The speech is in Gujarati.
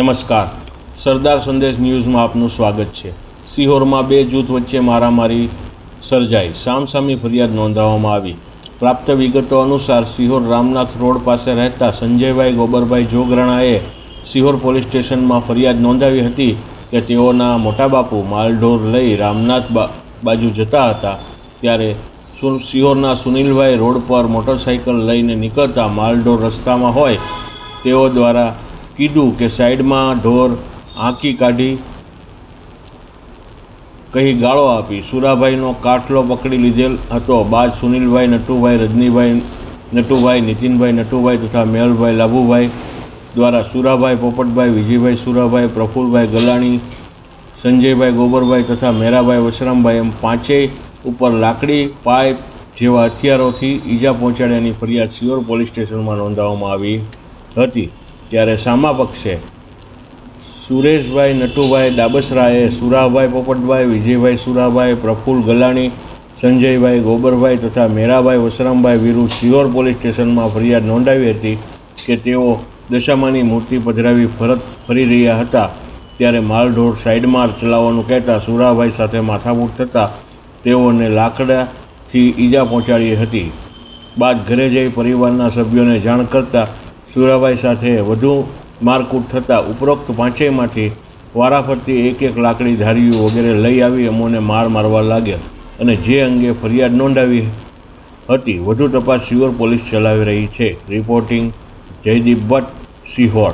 નમસ્કાર, સરદાર સંદેશ ન્યૂઝમાં આપનું સ્વાગત છે। સિહોરમાં બે જૂથ વચ્ચે મારામારી સર્જાઈ, સામસામી ફરિયાદ નોંધાવવામાં આવી। પ્રાપ્ત વિગતો અનુસાર સિહોર રામનાથ રોડ પાસે રહેતા સંજયભાઈ ગોબરભાઈ જોગરાણાએ સિહોર પોલીસ સ્ટેશનમાં ફરિયાદ નોંધાવી હતી કે તેઓના મોટાબાપુ માલઢોર લઈ રામનાથ બાજુ જતા હતા, ત્યારે સિહોરના સુનિલભાઈ રોડ પર મોટરસાઇકલ લઈને નીકળતા માલઢોર રસ્તામાં હોય તેઓ દ્વારા કીધું કે સાઈડમાં ઢોર આંકી કાઢી કહી ગાળો આપી સુરાભાઈનો કાટલો પકડી લીધેલ હતો। બાદ સુનિલભાઈ નટુભાઈ, રજનીભાઈ નટુભાઈ, નીતિનભાઈ નટુભાઈ તથા મેહુલભાઈ લાભુભાઈ દ્વારા સુરાભાઈ પોપટભાઈ, વિજયભાઈ સુરાભાઈ, પ્રફુલભાઈ ગલાણી, સંજયભાઈ ગોબરભાઈ તથા મેરાભાઈ વશરામભાઈ એમ પાંચેય ઉપર લાકડી, પાઇપ જેવા હથિયારોથી ઈજા પહોંચાડ્યાની ફરિયાદ સિહોર પોલીસ સ્ટેશનમાં નોંધાવવામાં આવી હતી। ત્યારે સામા પક્ષે સુરેશભાઈ નટુભાઈ ડાબસરાએ સુરાભાઈ પોપટભાઈ, વિજયભાઈ સુરાભાઈ, પ્રફુલ ગલાણી, સંજયભાઈ ગોબરભાઈ તથા મેરાભાઈ વશરામભાઈ વિરુદ્ધ સિહોર પોલીસ સ્ટેશનમાં ફરિયાદ નોંધાવી હતી કે તેઓ દશામાની મૂર્તિ પધરાવી ફરી રહ્યા હતા, ત્યારે માલઢોર સાઈડમાં ચલાવવાનું કહેતા સુરાભાઈ સાથે માથાકૂટ થતાં તેઓને લાકડાથી ઈજા પહોંચાડી હતી। બાદ ઘરે જઈ પરિવારના સભ્યોને જાણ કરતાં સુરાભાઈ સાથે વધુ મારકૂટ થતાં ઉપરોક્ત પાંચેયમાંથી વારાફરતી એક લાકડી, ધારીઓ વગેરે લઈ આવી અમોને મારવા લાગ્યા અને જે અંગે ફરિયાદ નોંધાવી હતી। વધુ તપાસ સિહોર પોલીસ ચલાવી રહી છે। રિપોર્ટિંગ જયદીપ ભટ્ટ, સિહોર।